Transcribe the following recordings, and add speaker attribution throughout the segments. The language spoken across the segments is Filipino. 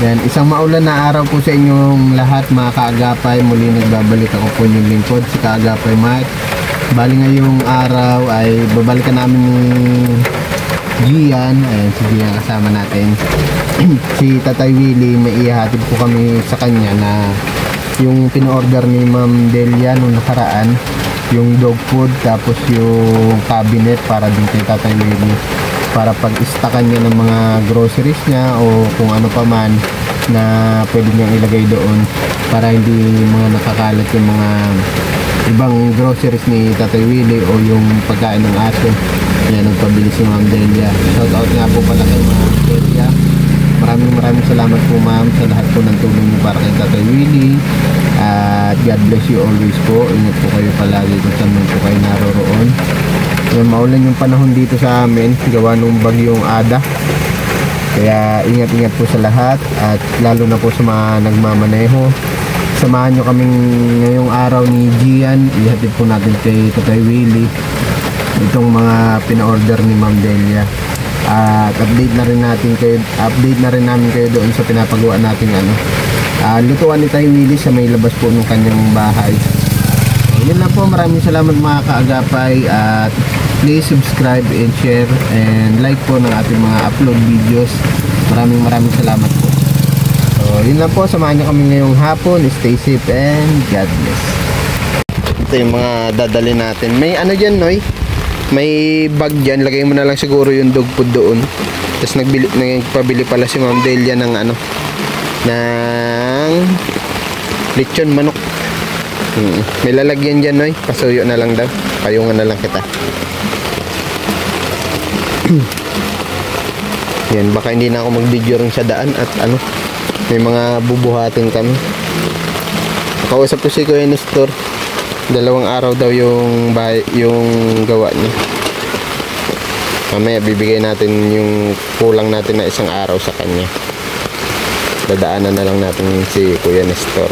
Speaker 1: Yan, isang maulan na araw po sa inyong lahat mga kaagapay. Muli nagbabalik ako po yung lingkod, si Kaagapay Mike. Bali ngayong araw ay babalikan namin ni Gian. Ayan, si Gian kasama natin. Si Tatay Willie, may ihahatid po kami sa kanya na yung pin-order ni Ma'am Delia nung nakaraan, yung dog food, tapos yung cabinet para din kay Tatay Willie, para pag-stockan niya ng mga groceries niya o kung ano pa man na pwede niyang ilagay doon para hindi mga nakakalat yung mga ibang groceries ni Tatay Willie o yung pagkain ng aso. Yan, nagpabili si Ma'am Delia. Shout out nga po pala kay Ma'am Delia. Maraming salamat po ma'am sa lahat po ng tulong niyo para kay Tatay Willie. At God bless you always po. Ingat po kayo palagi kung saan man po kayo naroroon. Yan, maulan yung panahon dito sa amin gawa nung bagyong Ada, kaya ingat po sa lahat at lalo na po sa mga nagmamaneho. Samahan nyo kaming ngayong araw ni Gian, ihatid po natin kay Tatay Willie itong mga pina-order ni Ma'am Delia at update na rin namin kayo doon sa pinapagawa natin lutuan ni Tatay Willie sa may labas po ng kanyang bahay. Yun lang po, maraming salamat mga kaagapay at please subscribe and share and like po ng ating mga upload videos. Maraming salamat po. So yun lang po, samahan nyo kami ngayong hapon. Stay safe and God bless. Ito yung mga dadali natin. May ano dyan, Noy? May bag dyan, lagay mo na lang siguro yung dog food doon. Tapos nagpabili pala si Ma'am Delia ng ng lechon manok. May lalagyan dyan, Noy. Pasuyo na lang daw. Payungan na lang kita. Yan, baka hindi na ako mag-video rin sa daan at may mga bubuhatin kami. Nakausap ko si Kuya Nestor. 2 araw daw yung gawa niya. Mamaya bibigay natin yung kulang natin na 1 araw sa kanya. Dadaanan na lang natin si Kuya Nestor.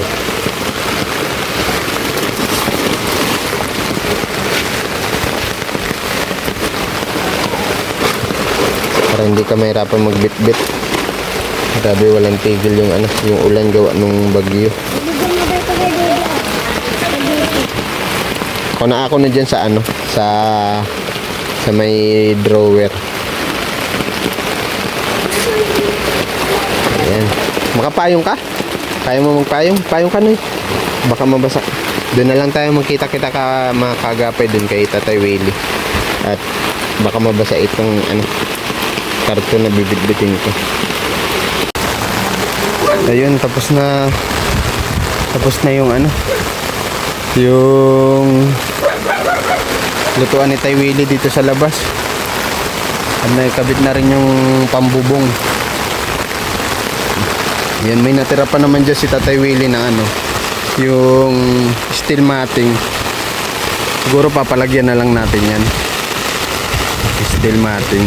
Speaker 1: Para hindi ka mahirapan magbitbit. Grabe, walang tigil yung yung ulan gawa nung bagyo. Ako na dyan sa sa may drawer. Ayan. Makapayong ka? Kaya mo magpayong? Payong ka, Noy. Baka mabasa. Doon na lang tayo magkita-kita ka mga kaagapay doon kay Tatay Willie. At baka mabasa itong karton na bibitbitin ko. Ayun, tapos na yung yung lutuan ni Tay Willie dito sa labas. At nakabit na rin yung pambubong. Yan, may natira pa naman dyan si Tatay Willie na yung steel matting. Siguro papalagyan na lang natin yan, steel matting.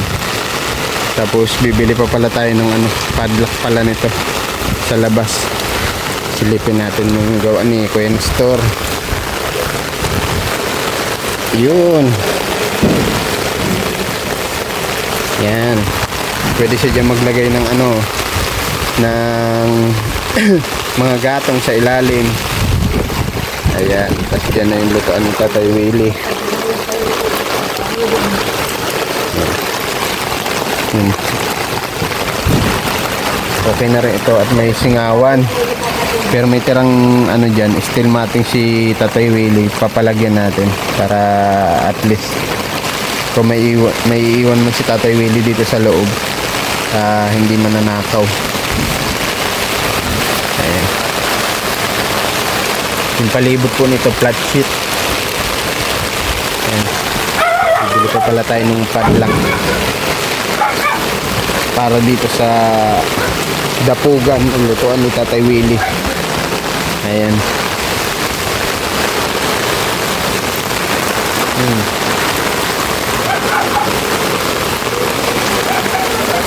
Speaker 1: Tapos bibili pa pala tayo ng padlock pala nito sa labas. Silipin natin yung gawa ni Kuya Nestor. Yun. Yan. Pwede siya dyan maglagay ng ng mga gatong sa ilalim. Ayan. Tapos dyan na yung lutuan ni Tatay Willie. Okay na rin ito at may singawan, pero may tirang dyan, steel matting si Tatay Willie. Papalagyan natin para at least kung may iwan mo si Tatay Willie dito sa loob, hindi mananakaw. Ayan. Yung palibot po nito flat sheet. Ayan. Bibili pa pala tayo ng padlock para dito sa dapugan ang lutuan ni Tatay Willie. Ayan.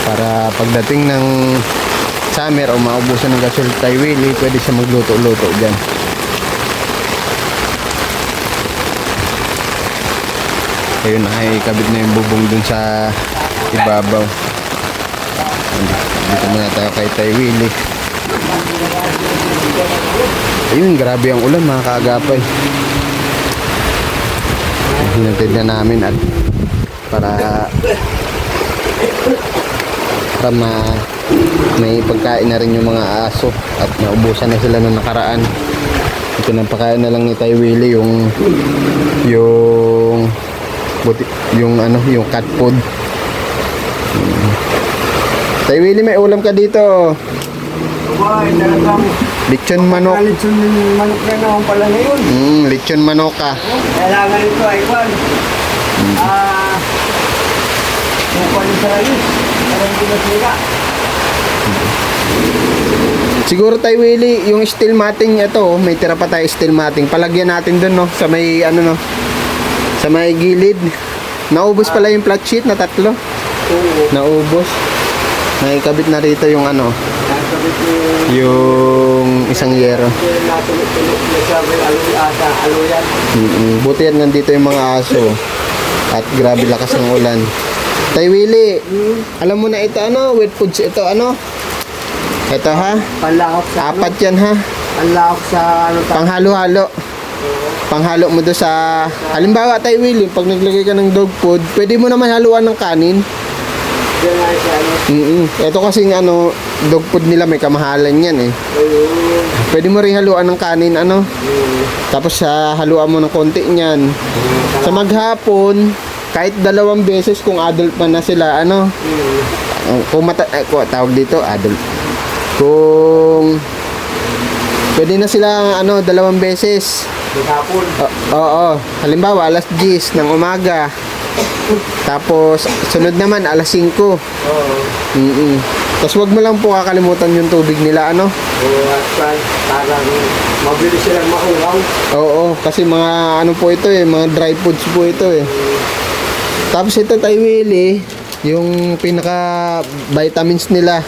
Speaker 1: Para pagdating ng summer o maubusan ng gasol Tay Willie, pwede siya magluto-luto dyan. Ayun, ay kabit na yung bubong dun sa ibabaw. Dito muna tayo kay Tay Willie. Ayun, grabe ang ulan mga kaagapay. Hinatid na namin at para may pagkain na rin yung mga aso at naubusan na sila nung nakaraan. Ito na pagkain na lang ni Tay Willie yung yung cat food. Tay Willie, may ulam ka dito.
Speaker 2: Ay, talagang
Speaker 1: Lechon manok.
Speaker 2: lechon manok na naman pala ngayon.
Speaker 1: Lechon manok ka.
Speaker 2: Kailangan ito ay kwan. Kung sa ayos. Para hindi masira.
Speaker 1: Siguro Tay Willie, yung steel matting ito, may tira pa tayo steel matting. Palagyan natin dun, no, sa may sa may gilid. Naubos pala yung flat sheet na 3.
Speaker 2: Oo.
Speaker 1: Naubos. Nakikabit na rito yung
Speaker 2: Nakakabit
Speaker 1: yung isang yero.
Speaker 2: natulog na sa may aluyan.
Speaker 1: Buti yan nandito yung mga aso. At grabe lakas ng ulan. Tay Willie, alam mo na ito wet foods ito Ito ha?
Speaker 2: Panlakok sa
Speaker 1: 4 yan ha?
Speaker 2: Panlakok sa
Speaker 1: Panghalo-halo. Panghalo mo doon sa... Halimbawa, Tay Willie, pag naglagay ka ng dog food, pwede mo naman haluan ng kanin.
Speaker 2: Diyan nga siya
Speaker 1: Ito kasing dog food nila may kamahalan yan eh. Pwede mo rin haluan ng kanin Tapos haluan mo ng konti niyan. Sa maghapon, kahit 2 beses kung adult pa na sila kung tawag dito adult. Kung pwede na sila 2 beses.
Speaker 2: Hapon.
Speaker 1: Oo. Halimbawa, alas 10 ng umaga. Tapos, sunod naman, alas 5.
Speaker 2: Oo.
Speaker 1: Tapos, wag mo lang po kakalimutan yung tubig nila,
Speaker 2: Oo, at parang mabilis silang mauhaw.
Speaker 1: Oo, kasi mga po ito mga dry foods po ito Tapos, ito, Tay Willie, yung pinaka vitamins nila.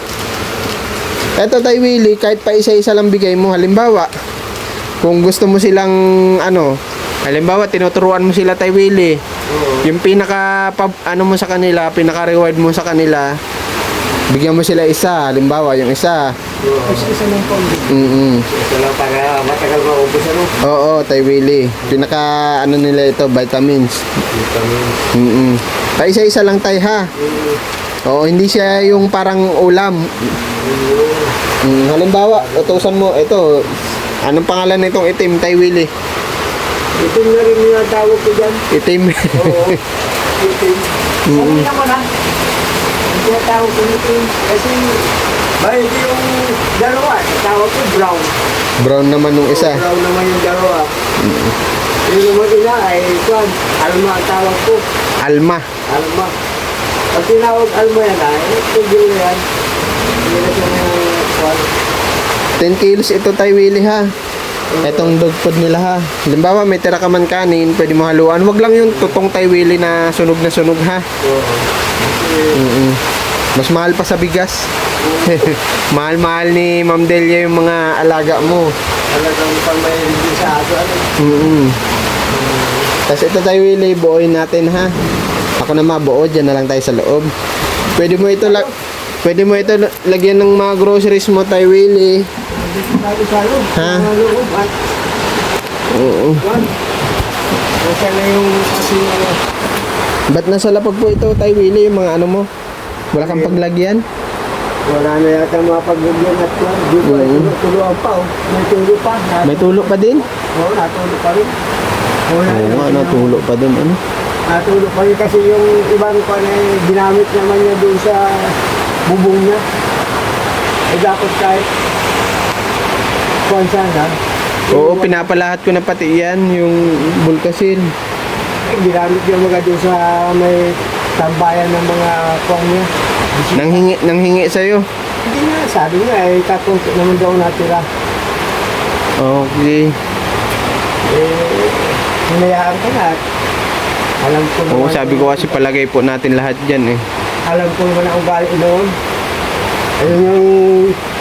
Speaker 1: Ito, Tay Willie, kahit pa isa-isa lang bigay mo, halimbawa, kung gusto mo silang halimbawa tinuturuan mo sila Tay Willie, yung pinaka mo sa kanila, pinaka reward mo sa kanila, bigyan mo sila isa, halimbawa yung isa.
Speaker 2: Isa ng pondo. Ito lang para matagal maubos
Speaker 1: Oo, Tay Willie, pinaka nila ito, vitamins. Pa isa-isa lang Tay ha. Oo, hindi siya yung parang ulam. Halimbawa, utusan mo ito. Anong pangalan nitong itim, Tay Willie?
Speaker 2: Itim na rin yung tawag ko dyan.
Speaker 1: Itim.
Speaker 2: Oo. Itim. Ano naman ang tinatawag ko itim. Kasi bahit yung dalawa, tawag ko brown.
Speaker 1: Brown naman nung isa.
Speaker 2: Brown naman yung dalawa. Yung naman ina ay kwan, Alma ang tawag ko.
Speaker 1: Alma.
Speaker 2: Alma. Pag tinawag Alma yan ay, tugil na yan. Hindi na siya ng kwan.
Speaker 1: 10 kilos ito Tay Willie ha. Etong dog food nila ha. Halimbawa may tira ka man kanin, pwede mo haluan. Wag lang yung tutong Tay Willie na sunog ha. Mas mahal pa sa bigas. Mahal-mahal ni Ma'am Delia yung mga alaga mo.
Speaker 2: Talagang pang may review sa ato.
Speaker 1: Tapos ito Tay Willie, buuin natin ha. Ako na mabuo, dyan na lang tayo sa loob. Pwede mo ito lagyan ng mga groceries mo Tay Willie. Ha? Oo.
Speaker 2: Nasa na yung kasi
Speaker 1: Ba't nasa lapag po ito Tay Willie, yung mga mo? Wala kang paglagyan?
Speaker 2: wala na yata mapaglagyan at kwan. Di ba, tuluan pa oh. May tulo pa.
Speaker 1: May tulo pa din?
Speaker 2: Oo, natulo pa rin.
Speaker 1: Natulo pa din
Speaker 2: Natulo pa rin kasi yung ibang kwan ay ginamit naman niya doon sa bubong niya. Eh dapat kahit kwan sana.
Speaker 1: Oo, pinapalahat ko na pati yan, yung bulkasil.
Speaker 2: Ginamit niya mga doon sa may tambayan ng mga kwan niya.
Speaker 1: Nanghingi sa'yo.
Speaker 2: Hindi nga, sabi nga eh, kakunti naman daw natira.
Speaker 1: Okay.
Speaker 2: Hinayaan ka na. Alam ko naman.
Speaker 1: Oo, sabi ko kasi palagay po natin lahat dyan
Speaker 2: Alam ko naman ang ugali noon. Ayun yung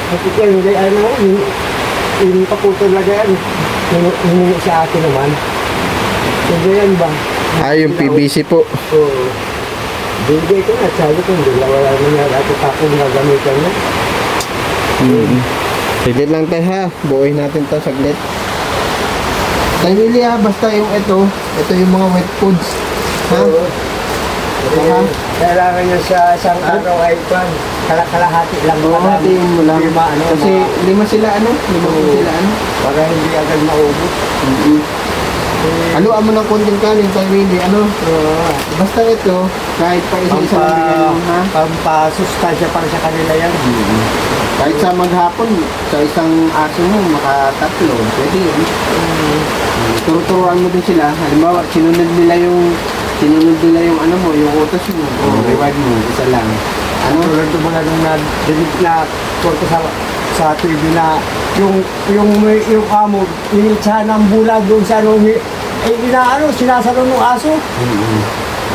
Speaker 2: nakikita, hindi yung paputol na yan. Hiningi sa akin naman. Hindi yan ba?
Speaker 1: yung PVC po.
Speaker 2: Oo. Bigay ko na, sabi ko, hindi na wala na nga ako tapong nagamitan niya.
Speaker 1: Sige lang tayo ha. Buuin natin to saglit. Tayo Willie ha, basta yung ito yung mga wet foods. Ha?
Speaker 2: Oo.
Speaker 1: Ito ha?
Speaker 2: Kailangan niya sa isang araw ay kwan. Kalahati lang
Speaker 1: Oo,
Speaker 2: naman.
Speaker 1: hatiin mo lang.
Speaker 2: Lima,
Speaker 1: Kasi lima sila lima
Speaker 2: Oo.
Speaker 1: sila
Speaker 2: para hindi agad maubos.
Speaker 1: Haluan mo ng konting kanin tayo Willie, basta ito, kahit pa isa-isa lang bigyan mo ha.
Speaker 2: Pampasustansya para sa kanila yan.
Speaker 1: Kahit sa maghapon, sa isang aso mo, makatatlo, pwede yun. Turo-turuan mo din sila. Halimbawa, sinunod nila yung ano mo, yung utos mo, o reward mo, isa lang.
Speaker 2: Tulad ko mga nung nadinig na korte sa TV na yung amo, initsahan ng bula doon sa ano, sinasalo ng aso.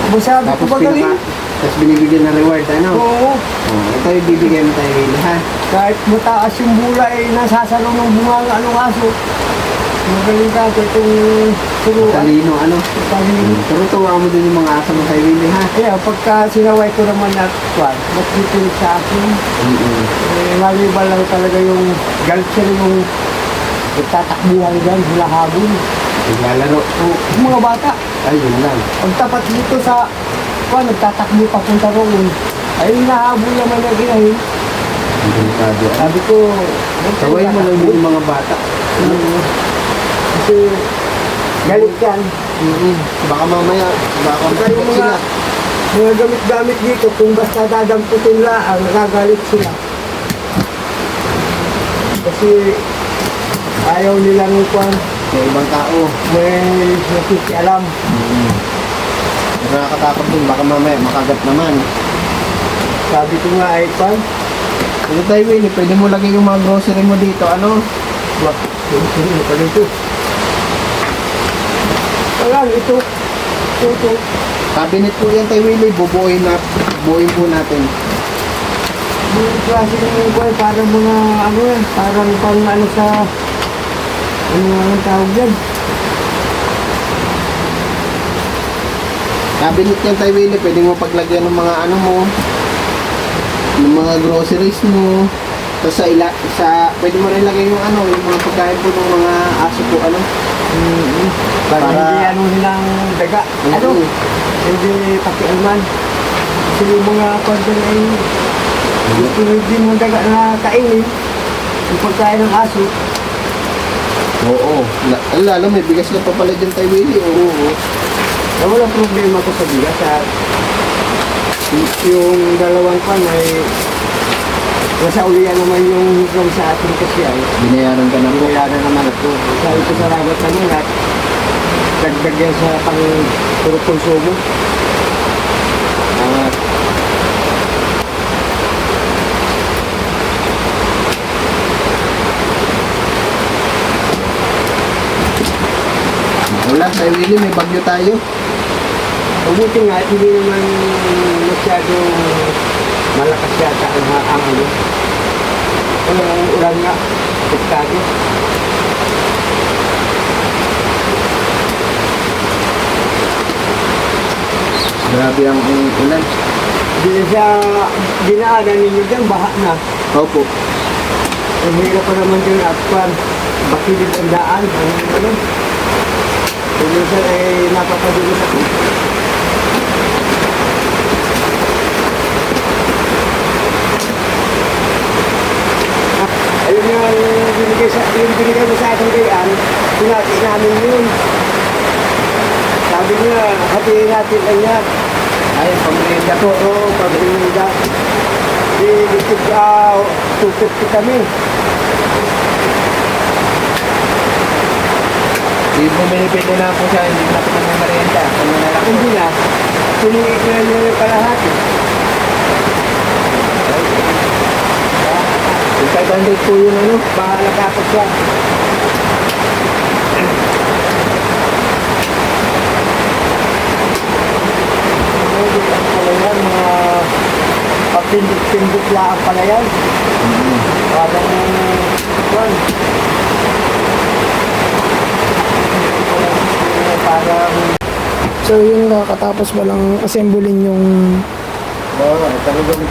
Speaker 2: Masabi ko
Speaker 1: Tapos
Speaker 2: ba galing?
Speaker 1: tapos binibigyan ng reward,
Speaker 2: Oo.
Speaker 1: Ito yung bibigyan mo tayo, Willie, ha?
Speaker 2: Kahit mataas yung bula nasasalo ng bunga ng aso. Magaling ka itong turuan.
Speaker 1: Talino,
Speaker 2: Talino.
Speaker 1: Turo-turuan mo din yung mga aso mo tayo, Willie, ha?
Speaker 2: Kaya pagka sinaway ko naman na kwan, mas kikinig sa akin. Maliban lang talaga yung galit siya yung nagtatakbuhan dyan, hulahabol.
Speaker 1: Naglalaro.
Speaker 2: Yung mga bata,
Speaker 1: Ayun lang.
Speaker 2: pagtapat dito sa kwan, nagtatakbo papunta roon. Ay, nahabol naman na ginahin.
Speaker 1: Delikado.
Speaker 2: Sabi ko,
Speaker 1: Kaway mo lang din yung mga bata.
Speaker 2: Kasi galit yan.
Speaker 1: Baka mamaya, baka
Speaker 2: Kaya yung
Speaker 1: sila.
Speaker 2: mga gamit-gamit dito, kung basta dadamputin lang, nagagalit sila. Kasi ayaw nilang kwan,
Speaker 1: Sa ibang tao.
Speaker 2: may nakikialam.
Speaker 1: Nakakatakot din, baka mamaya makagat naman.
Speaker 2: Sabi ko nga ay kwan,
Speaker 1: Ano tayo, Willie? Pwede mo lagay yung mga grocery mo dito,
Speaker 2: wag, sino pa dito. Wala, ito.
Speaker 1: Cabinet po yan tayo, Willie. Bubuoyin po natin.
Speaker 2: Yung klase ng kwan, parang mga parang pang sa, ang tawag yan.
Speaker 1: Cabinet yan tayo, Willie. Pwede mo paglagyan ng mga mo, ng mga groceries mo. Tapos pwede mo rin lagay yung yung mga pagkain po ng mga aso po,
Speaker 2: Para hindi nilang daga.
Speaker 1: Oo.
Speaker 2: Hindi pakialman. Kasi yung mga kwanton ay hindi mo daga na kainin. Yung pagkain ng aso.
Speaker 1: Oo. Lalo may bigas na pa pala dyan tayo, Willie. Oo.
Speaker 2: Na walang problema ko sa bigas. Yung dalawang pan ay nasa ulian naman yung higlang sa atin kasi ay
Speaker 1: Binayaran ka na po.
Speaker 2: binayaran naman ako. Sabi ko salamat naman at dagdag yan sa pang puro konsumo.
Speaker 1: Wala tayo, Willie. May bagyo tayo.
Speaker 2: Mabuti nga, hindi naman masyadong malakas yata ang ulan nga, pektado.
Speaker 1: Grabe ang ulan.
Speaker 2: Hindi siya dinaanan ninyo dyan, baha na.
Speaker 1: Opo.
Speaker 2: Ang hirap pa naman dyan at pan, bakilid ang daan, ano. Hindi siya ay napapadulis ako. Ayun yung binigay mo sa akin kayan, pinati namin yun. Sabi niya, hatiin natin lang yan.
Speaker 1: Ay, pamilya
Speaker 2: Ito, pag-iinda. Tutut kami.
Speaker 1: Bumili-pili na po siya. Hindi na po kami merienda. Ano na lang.
Speaker 2: Hindi na. Tulingi ko na niya yung kalahati.
Speaker 1: Yung 500 po yun,
Speaker 2: Bahala kapag siya. Mga papindot-pindot lang pala yan. Parang kwan. Parang
Speaker 3: So yun nga, katapos palang assemblein yung
Speaker 1: talagang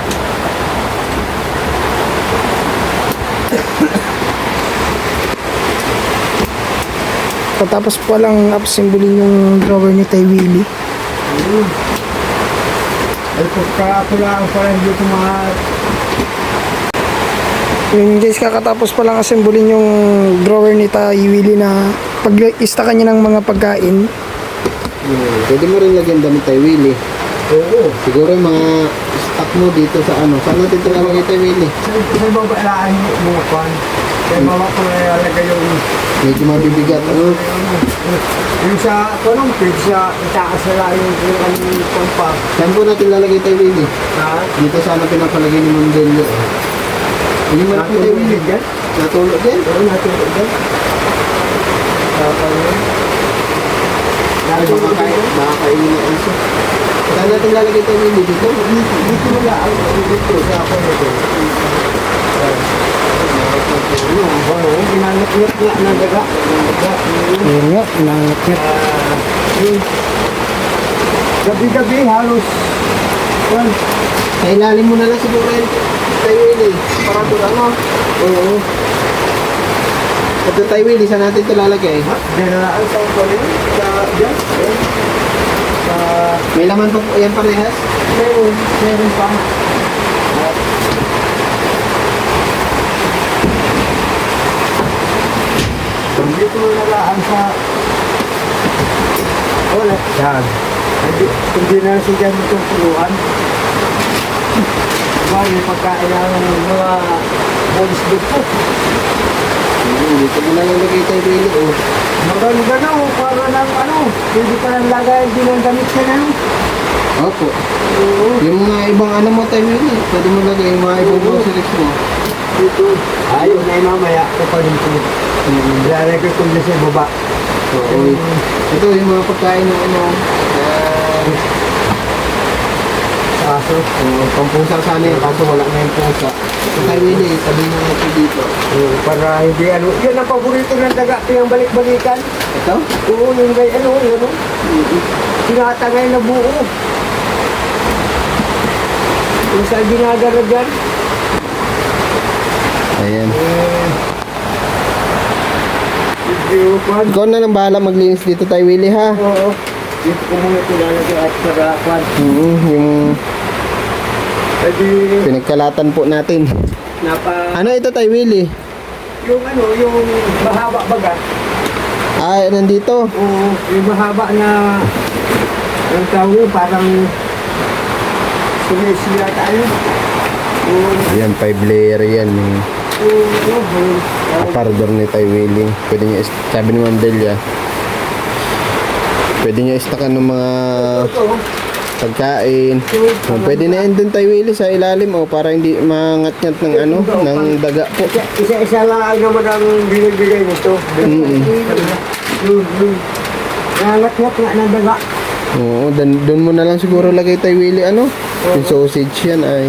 Speaker 3: Katapos pa lang asimbolin yung drawer ni Tay Willie.
Speaker 2: Ay, pagkakulaan pa rin dito mga...
Speaker 3: Yun guys, kakatapos pa lang asimbolin yung drawer ni Tay Willie na pag-istakan niya ng mga pagkain.
Speaker 1: Pwede mo rin lagyan damit Tay Willie.
Speaker 2: Oo.
Speaker 1: Siguro yung mga stock mo dito sa ano. Saan natin ito lalagay Tay Willie?
Speaker 2: Sa babalaan yung mga kwan. Kaya mama ko na nalagay yung...
Speaker 1: Medyo mabibigat. Ano?
Speaker 2: Yung sa, anong page sa itaas na lang yung anong kwan pa.
Speaker 1: Saan po natin lalagay Tay Willie?
Speaker 2: Ha?
Speaker 1: Dito sana pinapalagay ni Mondelio. Hindi mo na po Tay Willie.
Speaker 2: dyan?
Speaker 1: Natulog din?
Speaker 2: Oo, natulog dyan.
Speaker 1: Nakakainin na aso. Saan natin lalagay Tay Willie? Dito?
Speaker 2: Dito mo lang, dito sa ako nito. Oo, ginangat-ngat nga na daga.
Speaker 3: Yun nga, nangat-ngat.
Speaker 2: Gabi-gabi halos. Kwan.
Speaker 1: Sa ilalim mo na lang siguro yun Tay Willie. Para doon ano?
Speaker 2: Oo.
Speaker 1: Ito Tay Willie, saan natin ito lalagay?
Speaker 2: Diyan na lang sa kwan yun. Diyan. Sa...
Speaker 1: May laman pa po yan parehas?
Speaker 2: Meron pa. Dito mo nalaan sa... Wala. Yan. Hindi na siya dyan itong puluhan. Diba, may pagkain ng mga boys dito.
Speaker 1: Dito mo na lalagay Tay Willie. Oh.
Speaker 2: Maganda na, para ng ano, pwede ka nang lagay din ang damit ka na.
Speaker 1: Opo.
Speaker 2: Oo.
Speaker 1: Yung mga ibang ano mo Tay Willie, pwede mo lagay yung mga ibang groceries mo.
Speaker 2: Dito. Ayun na yung mamaya. Ito pa rin ito. Lalagay ko na sa baba.
Speaker 1: Oo. Ito yung mga pagkain ng ano,
Speaker 2: Kaso.
Speaker 1: pampusa sana yun, kaso wala na yung pusa. Ito Tay Willie, sabihin mo ito dito.
Speaker 2: Para hindi ano. Yan ang paborito ng daga. Yung balik-balikan.
Speaker 1: Ito?
Speaker 2: Oo, yung may ano, yun o. Tinatangay na buo. Yung sa ginagara dyan.
Speaker 1: Ayan.
Speaker 2: Video kwan.
Speaker 1: Ikaw na lang bahala maglinis dito Tay Willie ha.
Speaker 2: Oo. Dito ko muna tilalagay at para kwan.
Speaker 1: Yung
Speaker 2: Pwede
Speaker 1: pinagkalatan po natin.
Speaker 2: napa...
Speaker 1: Ano ito Tay Willie?
Speaker 2: Yung ano, yung mahaba baga.
Speaker 1: Ah, nandito.
Speaker 2: Oo, yung mahaba na... Ang tawag yun, parang... Sumisila tayo. Oo.
Speaker 1: Ayan, 5 layer yan. Yung
Speaker 2: Oo.
Speaker 1: aparador ni Tay Willie. Pwede niya, sabi ni Ma'am Delia, pwede niya istakan ng mga pagkain. Oh, pwede na yan dun Tay Willie sa ilalim para hindi mangat-ngat ng ano, ng daga po.
Speaker 2: Isa-isa lang naman ang binibigay nito. Nangat-ngat nga ng daga.
Speaker 1: Oo, dun mo na lang siguro lagay Tay Willie ano, yung sausage yan ay.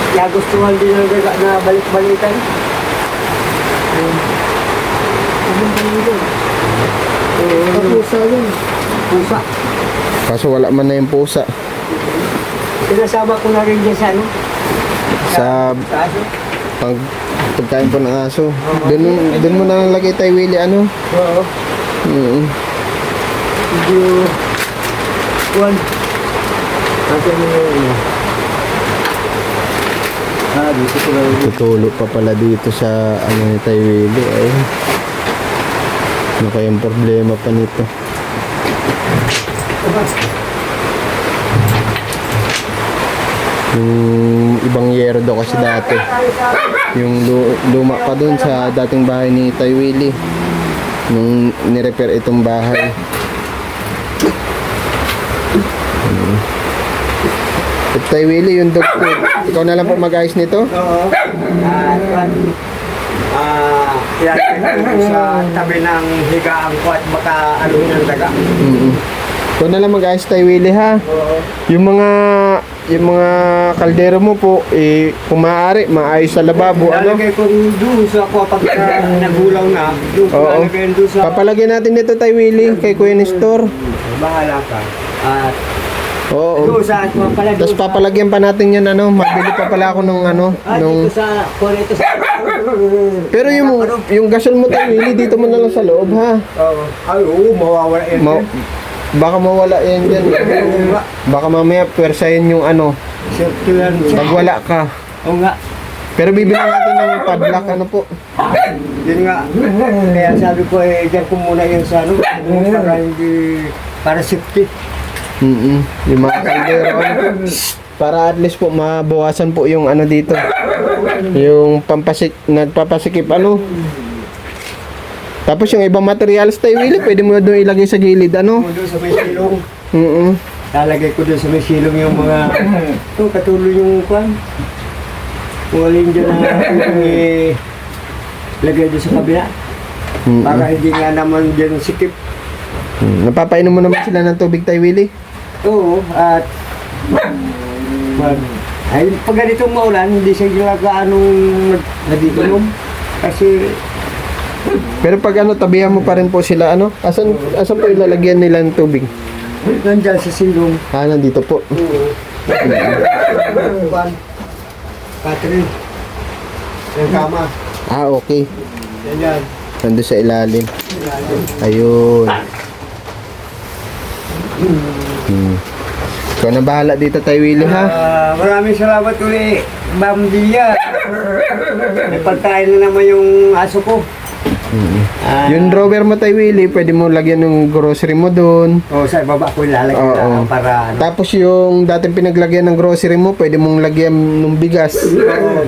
Speaker 2: Kaya gustuhan din ng daga na balik-balikan. Pusa yun. Pusa.
Speaker 1: Kaso wala man na yung pusa.
Speaker 2: Pinasama ko na rin dyan sa ano.
Speaker 1: Sa
Speaker 2: Kaso.
Speaker 1: pag pagkain po ng aso. Dun mo na lang lagay Tay Willie ano.
Speaker 2: Oo. Medyo... Kuwan. Kasi mo yung... dito ko lang.
Speaker 1: Tutulo pa pala dito sa ano ni Tay Willie ay. Ano kayang problema pa nito? Yung ibang yero daw kasi dati. Yung luma pa dun sa dating bahay ni Tay Willie. Nung nirepair itong bahay. Ito Tay Willie, yung doktor. Ikaw na lang po mag-ayos nito?
Speaker 2: Oo. Yan sa tabi ng higaan ko at baka ano ng daga.
Speaker 1: Ikaw na lang mag-ayos Tay Willie ha.
Speaker 2: Oo.
Speaker 1: Yung mga kaldero mo po, kung maaari, maayos sa lababo, ano?
Speaker 2: Lalagay ko doon sa kapag nagulaw na. Doon ko
Speaker 1: Oo.
Speaker 2: lalagay doon sa...
Speaker 1: Papalagyan natin dito Tay Willie, kay Kuya Nestor.
Speaker 2: Bahala ka. At
Speaker 1: Oo.
Speaker 2: doon sa...
Speaker 1: Tapos papalagyan pa natin yan, ano, mabili pa pala ako nung ano,
Speaker 2: Ah,
Speaker 1: nung...
Speaker 2: dito sa... Kung ito sa...
Speaker 1: Pero yung gasol mo tayo, Willie, dito mo na lang sa loob, ha?
Speaker 2: Oo. Ay, oo, mawawala yan.
Speaker 1: Baka mawala yan dyan. Baka mamaya pwersahin yung ano,
Speaker 2: Circular siya.
Speaker 1: pag wala ka.
Speaker 2: Oo nga.
Speaker 1: Pero bibilang natin ng padlock, ano po?
Speaker 2: Yun nga. Kaya sabi ko, dyan ko muna yung sa ano, para hindi, para safety.
Speaker 1: Yung mga kaldero, ano po? Para at least po mabawasan po yung ano dito. Yung nagpapasikip ano. Tapos yung ibang materials tayo, Willie, pwede mo doon ilagay sa gilid, ano?
Speaker 2: Doon sa may silong. Lalagay ko doon sa may silong yung mga, ito, katuloy yung kwan. Kung alin dyan na lagay doon sa kabila. Para hindi nga naman dyan sikip.
Speaker 1: Napapainom mo naman sila ng tubig tayo, Willie?
Speaker 2: Oo, at ay, pag ganitong maulan, hindi siya gaanong nag-iinom. Kasi,
Speaker 1: Pero pag ano, tabihan mo pa rin po sila, ano? Asan po ilalagyan nila ng tubig?
Speaker 2: nandyan sa silong.
Speaker 1: Nandito po.
Speaker 2: Oo. Catherine. Yung kama.
Speaker 1: Okay.
Speaker 2: Yan.
Speaker 1: Nandun sa ilalim. Ayun. Ikaw na bahala dito tayo, Willie, ha?
Speaker 2: Maraming salamat uli, Ma'am Dia. May pagkain na naman yung aso ko.
Speaker 1: Yung drawer mo tayo, Willie, pwede mo lagyan ng grocery mo doon.
Speaker 2: Sa baba ko ilalagay
Speaker 1: Oo.
Speaker 2: na para ano.
Speaker 1: Tapos yung dating pinaglagyan ng grocery mo, pwede mong lagyan ng bigas.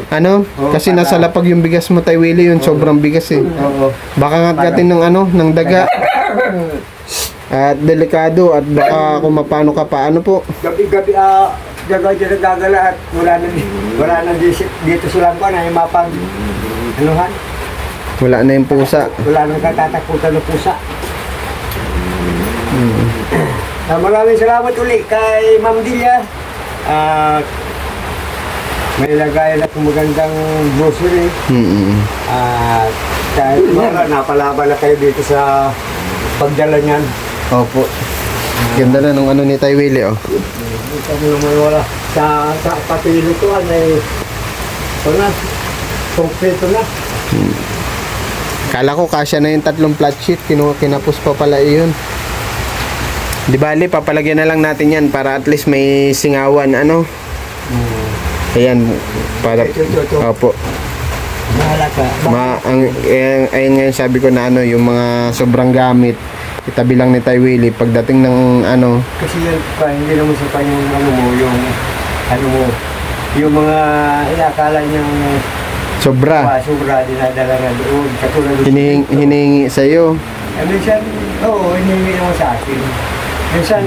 Speaker 1: Ano? Kasi nasa lapag yung bigas mo tayo, Willie, yung sobrang bigas eh.
Speaker 2: Oo.
Speaker 1: Baka ngagatin ng ano, ng daga. At delikado at baka kung mapano ka paano po.
Speaker 2: Gabi-gabi, dyan nagagala at wala na dito sa lampa na yung mapag, anuhan,
Speaker 1: Wala na yung pusa.
Speaker 2: wala nang katatakutan ng pusa. Maraming salamat uli kay Ma'am Dilia. May lagay na kung magandang grocery. At kahit mga napalaban na kayo dito sa pagdala niyan.
Speaker 1: Opo. Ganda na nung ano ni Tay Willie, oh.
Speaker 2: Ito mo naman wala. Sa patilutuan ay ito na. Kompleto na.
Speaker 1: Kala ko kasya na yung 3 flat sheet, kinapos pa pala iyon. Di bali, papalagyan na lang natin yan para at least may singawan, ano? Ayan, para...
Speaker 2: Ito.
Speaker 1: Opo.
Speaker 2: Bahala ka.
Speaker 1: Ayun ngayon sabi ko na ano, yung mga sobrang gamit, itabi lang ni Tay Willie pagdating ng ano,
Speaker 2: Kasi yan pa, hindi naman sa kanyang yung mga inakala niyang
Speaker 1: sobra.
Speaker 2: sobra dinadala na doon. Katulad doon.
Speaker 1: Hinihingi sa'yo.
Speaker 2: Minsan, oo, hinihingi naman sa akin. Minsan,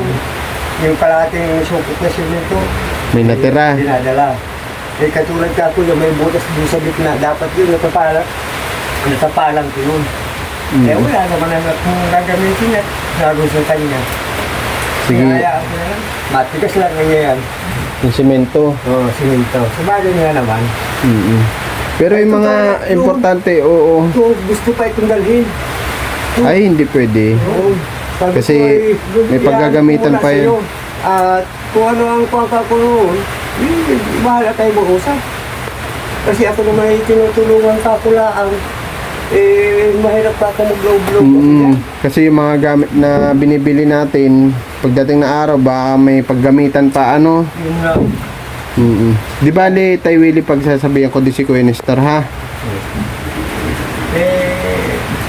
Speaker 2: yung kalating sukot na simento,
Speaker 1: May natira.
Speaker 2: dinadala. Katulad ka ko yung may butas doon sa gitna, dapat yun natapalang ko yun. Wala naman na kung gagamitin yan, gagawin sa kanya.
Speaker 1: Sige.
Speaker 2: Kaya ako na lang, matigas lang ngayon yan.
Speaker 1: Yung simento.
Speaker 2: Oo, simento. Sabagay nga naman.
Speaker 1: Pero yung mga importante, oo.
Speaker 2: Kung gusto pa itong dalhin.
Speaker 1: Ay, hindi pwede.
Speaker 2: Oo. Sabi
Speaker 1: Kasi
Speaker 2: ko ay,
Speaker 1: may paggagamitan
Speaker 2: yan,
Speaker 1: pa yun.
Speaker 2: sa'yo. At kung ano ang pangka ko noon, bahala tayo mag-usap. Kasi ako naman ay tinutulungan ka ko lang. Mahirap pa ako mag-glow-glow.
Speaker 1: Kasi yung mga gamit na binibili natin, pagdating na araw, baka may paggamitan pa, ano.
Speaker 2: Yun lang.
Speaker 1: Di bali, Tay Willie, pagsasabihan ko din si Kuya Nestor, ha?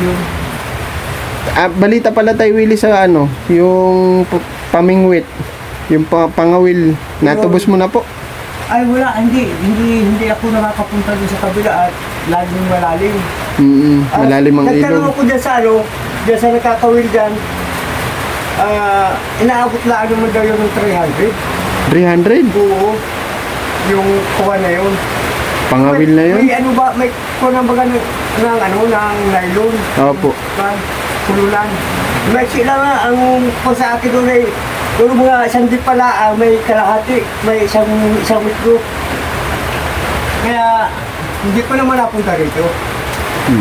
Speaker 2: Yun.
Speaker 1: Balita pala Tay Willie sa ano, yung pamingwit, yung pangawil, natubos mo na po.
Speaker 2: Ay wala, hindi ako nakakapunta doon sa kabila at laging malalim.
Speaker 1: Malalim ang
Speaker 2: Nagtanong
Speaker 1: ilog.
Speaker 2: ako dyan sa dyan sa nakakawil dyan. Inaabot lang naman daw yun ng 300.
Speaker 1: 300?
Speaker 2: Oo. Yung kuha na yun.
Speaker 1: Pangawil na yun?
Speaker 2: May ano ba, may kuha na baga ng nylon.
Speaker 1: Opo.
Speaker 2: Kululan. May sila nga, ang po sa akin doon ay, doon mga isang di pala, may kalahati, may isang metro. Kaya, hindi ko naman napunta rito.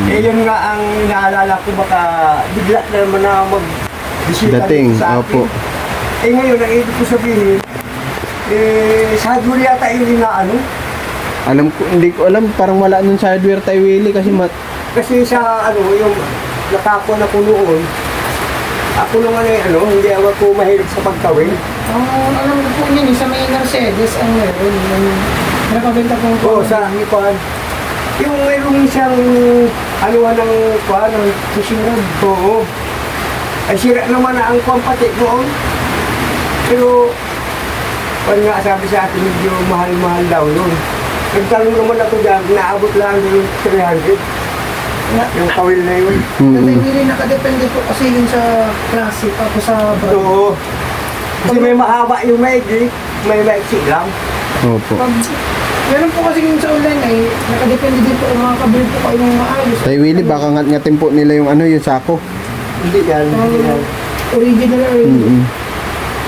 Speaker 2: Yun nga ang inaalala ko, baka bigla na naman na mag-bisita
Speaker 1: Dating,
Speaker 2: dito sa akin.
Speaker 1: opo.
Speaker 2: Ngayon, ang ibig ko sabihin, sa Hadwal yata yung inaano,
Speaker 1: Hindi ko alam, parang wala nun sa hardware tayo Willie kasi
Speaker 2: Kasi sa ano, yung nakako na ko noon, ako naman ay ano, hindi ako mahilig sa pagkawin.
Speaker 3: Alam ko po yun, sa may Mercedes, ang meron, yung nakabenta kong
Speaker 2: Oo, sa Nipan. Yung mayroong siyang ano ng kuan, ng susunod. Oo. Ay sira naman na ang kumpati noon. Pero, kuan nga sabi sa akin, medyo mahal-mahal daw yun. Nagtanong naman ako dyan, naabot lang yung 300. Yung kawil na yun.
Speaker 3: Hindi rin nakadepende po kasi yun sa klase, tapos sa brand.
Speaker 2: Oo. Kasi may mahaba yung maigi, may maiksi lang.
Speaker 1: Opo.
Speaker 3: Pag, meron po kasi yun sa online ay nakadepende din po kung makakabili po kayo ng maayos.
Speaker 1: Tayo Willie, baka ngat-ngatin po nila yung ano, yung sako.
Speaker 2: Hindi yan, hindi yan.
Speaker 3: Original or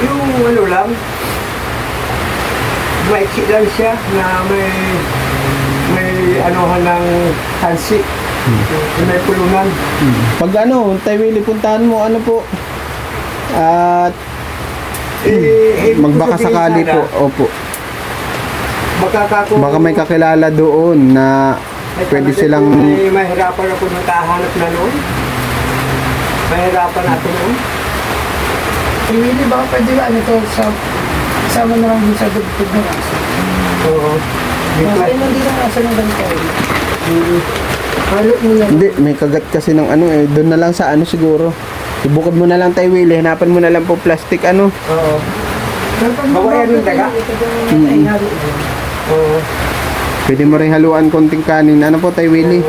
Speaker 2: Yung ano lang, maiksi lang siya na may anuhan ng tansi. May pulungan.
Speaker 1: Pag ano, tayo Willie, puntahan mo, ano po? At magbaka sakali po. Opo. Baka may kakilala doon na pwede silang...
Speaker 2: Mahirapan ako nung kahanap na noon. Mahirapan ako noon.
Speaker 3: Really, baka pwede ba ano to sa kasama na lang din sa dugtog ng aso.
Speaker 2: Oo.
Speaker 3: Nasa ilan din ang aso ng ganito. Halo mo yan.
Speaker 1: Hindi, may kagat kasi ng ano eh. Doon na lang sa ano siguro. Ibukod mo na lang tayo Willie. Hanapan mo na lang po plastic ano.
Speaker 2: Oo. Bawayan yung daga. Oo.
Speaker 1: Pwede mo rin haluan konting kanin. Ano po tayo Willie?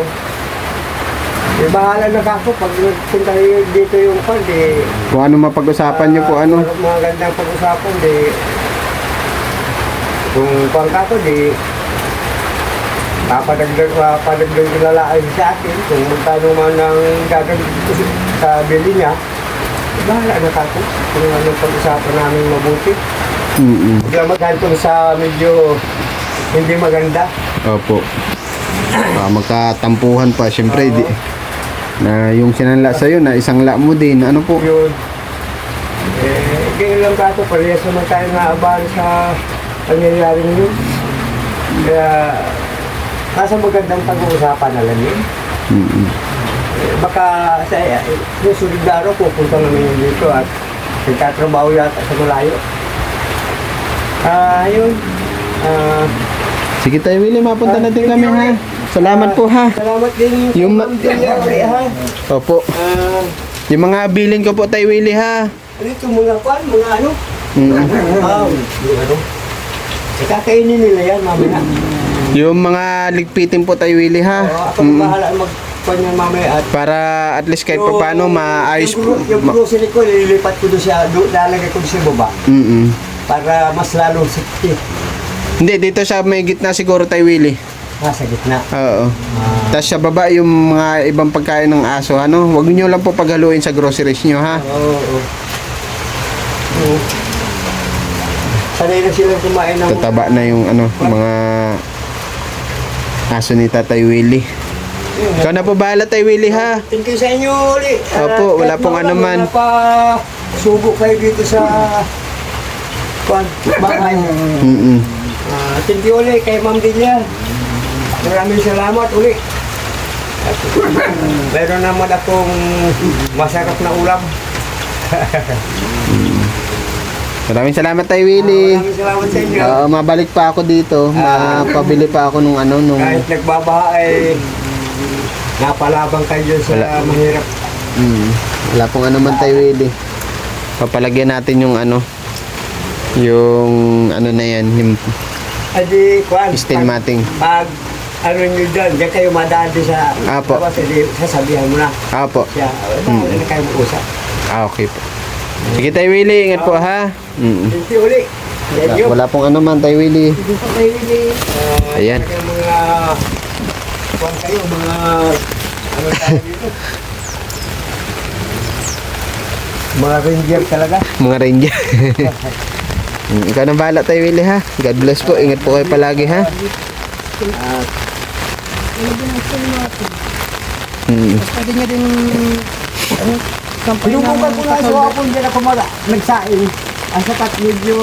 Speaker 2: Eh, bahala na ako pag punta dito yung pan, di...
Speaker 1: Kung ano mapag-usapan nyo po ano.
Speaker 2: Mga gandang pag-usapan, di... Kung pan ka ko, di... Papadagdag yung lalaan sa akin. Kung magkano man ang gagawin ko sa bili niya, bahala na ako. Kung anong pag-usapan namin mabuti. Huwag lang magkantong sa medyo hindi maganda.
Speaker 1: Opo. Magkatampuhan pa. Siyempre, di, na yung sinanla sa'yo na isang la mo din. Ano po?
Speaker 2: Yun. Ganyan lang ako. Parehas naman tayo naabahan sa pangyayari yun. Kaya, nasa magandang pag-uusapan na lang yun. Baka sa susunod na araw, pupunta namin yun dito at nagtatrabaho yata sa malayo. Yun.
Speaker 1: Sige tayo Willie, mapunta natin kami ha. Salamat po ha.
Speaker 2: Salamat din
Speaker 1: Yung
Speaker 2: Ma'am Delia, ha.
Speaker 1: Opo. Yung mga bilin ko po tayo Willie ha.
Speaker 2: Ano ito, mga kwan, mga ano? Yung ano? Kakainin nila yan, mamaya.
Speaker 1: Yung mga ligpitin po tayo Willie ha.
Speaker 2: Ako na bahala magkwan yan mamaya. At
Speaker 1: Para at least kahit pa paano maayos po.
Speaker 2: yung grocery ko, nililipat ko doon siya, lalagay ko doon sa baba. Para mas lalong sikti.
Speaker 1: Hindi, dito sa may gitna siguro tayo Willie.
Speaker 2: Sa gitna.
Speaker 1: Oo. Tapos sa baba yung mga ibang pagkain ng aso, ano? Huwag niyo lang po paghaluin sa groceries niyo, ha?
Speaker 2: Oo. Sanay na silang kumain ng...
Speaker 1: Tataba na yung ano, mga aso ni Tatay Willie. Ikaw na po bahala tayo Willie, ha?
Speaker 2: Thank you sa inyo ulit.
Speaker 1: Opo, wala pong ano man.
Speaker 2: Subo kayo dito sa bahay. Thank you ulit kay Ma'am Delia. Maraming salamat ulit. Meron naman akong masarap na ulam.
Speaker 1: Maraming salamat tayo Willie.
Speaker 2: Maraming salamat sa inyo.
Speaker 1: Mabalik pa ako dito. Mapabili pa ako nung ano, nung...
Speaker 2: Kahit nagbabaha ay napalabang kayo sa mahirap.
Speaker 1: Wala pong ano man tayo Willie. Papalagyan natin yung ano, yung ano na yan, yung
Speaker 2: Adi, kwan.
Speaker 1: steel matting.
Speaker 2: Pag ano nyo dyan, diyan kayo madaan din sa...
Speaker 1: Apo.
Speaker 2: Tapos, sasabihan mo na.
Speaker 1: Apo.
Speaker 2: Siya, wala na kayo mag-usap.
Speaker 1: Okay po. Sige tayo Willie, ingat po ha.
Speaker 2: Thank you ulit. Thank you.
Speaker 1: Wala pong ano man tayo Willie.
Speaker 2: Dito kayo ulit.
Speaker 1: Ayan.
Speaker 2: Mga... Kwan kayo, mga... Ano tayo dito? Mga ranger talaga.
Speaker 1: Mga ranger. Ikaw na bahala tayo Willie ha. God bless po. Ingat po kayo palagi ha.
Speaker 3: Pwede niya din kampanya
Speaker 2: Pinubukan ko na sa hapon dyan ako nagsaing. Ang sapat medyo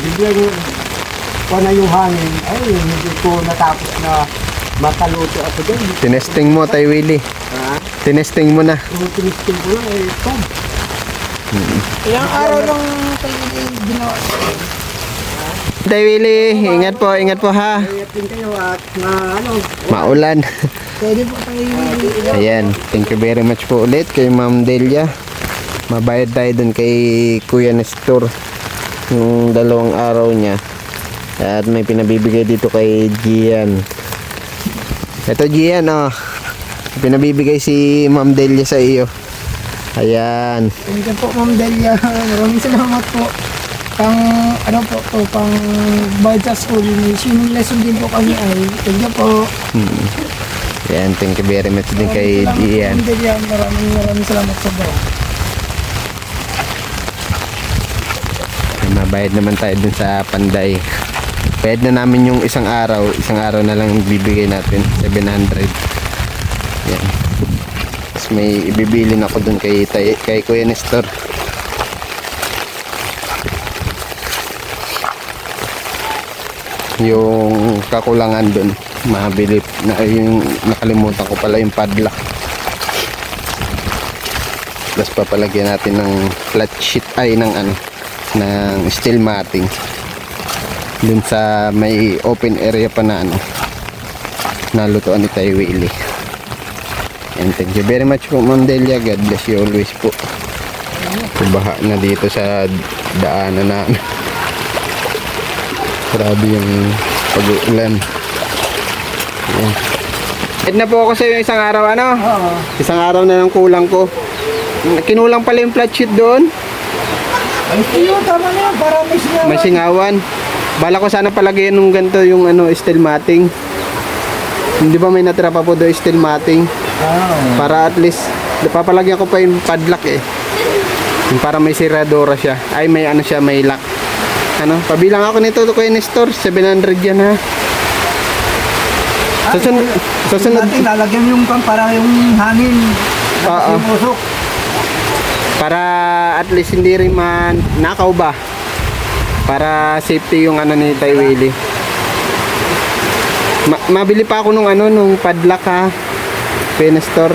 Speaker 2: biglang pa na yung hangin, ay, hindi ko natapos na makaluto ako dyan.
Speaker 1: Tinesting mo, Tay Willie.
Speaker 2: Ha?
Speaker 1: Tinesting mo na.
Speaker 2: Yung tinisting ko lang, eh, ito.
Speaker 3: Ilang araw lang kayo ginawa.
Speaker 1: Tay Willie, ingat po ha.
Speaker 2: Kaya din kayo at na ano,
Speaker 1: Maulan.
Speaker 3: Pwede po tayo
Speaker 1: Ayan, thank you very much po ulit kay Ma'am Delia. Mabayad tayo dun kay Kuya Nestor yung 2 araw niya. At may pinabibigay dito kay Gian. Ito Gian, oh. Pinabibigay si Ma'am Delia sa iyo. Ayan.
Speaker 3: Thank you po, Ma'am Delia. Maraming salamat po. Pang, ano po po, pang bayad sa school. May swimming lesson din po kami ay. Thank you po.
Speaker 1: Ayan, thank you very much din kay Gian.
Speaker 3: Ma'am Delia, maraming salamat po ba.
Speaker 1: Mabayad naman tayo dun sa Panday. Bayad na namin yung isang araw na lang bibigay natin, 700. Yan. Tapos may ibibili na ako dun kay Kuya Nestor. Yung kakulangan dun, mabili na yung nakalimutan ko pala yung padlock. Tapos papalagyan natin ng flat sheet ay ng ano, ng steel matting dun sa may open area pa na ano nalutuan ni Tay Willie. And thank you very much po Ma'am Delia, God bless you always po. Baha na dito sa daanan na grabe yung pag-uulan. Ed na po ako sa isang araw ano?
Speaker 2: oo.
Speaker 1: Isang araw na lang kulang ko. Kinulang pala yung flat sheet doon.
Speaker 2: Ay, iyo, tama na yan, para may singawan.
Speaker 1: May singawan. Bala ko sana palagyan nung ganito yung ano, steel matting. Hindi ba may natira pa po doon steel matting?
Speaker 2: Ah,
Speaker 1: Para at least, papalagyan ko pa yung padlock eh. Yung para may siradora siya. Ay, may ano siya, may lock. Ano, pabilang ako nito Kuya Nestor, 700 yan ha. Susunod.
Speaker 2: natin, lalagyan yung para yung hangin.
Speaker 1: Oo.
Speaker 2: Yung usok.
Speaker 1: Para at least hindi rin man nakaw ba. Para safety yung ano ni Tay Willie. Mabili pa ako nung ano, nung padlock ha. Kuya Nestor.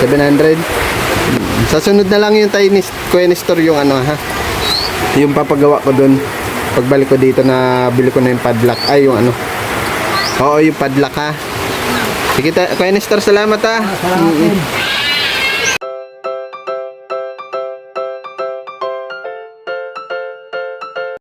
Speaker 1: 700. Sa sunod na lang yung Kuya Nestor yung ano ha. Yung papagawa ko dun. Pagbalik ko dito na bili ko na yung padlock. Ay yung ano. Oo yung padlock ha. Sige Kuya Nestor, salamat ha.
Speaker 2: Salamat din.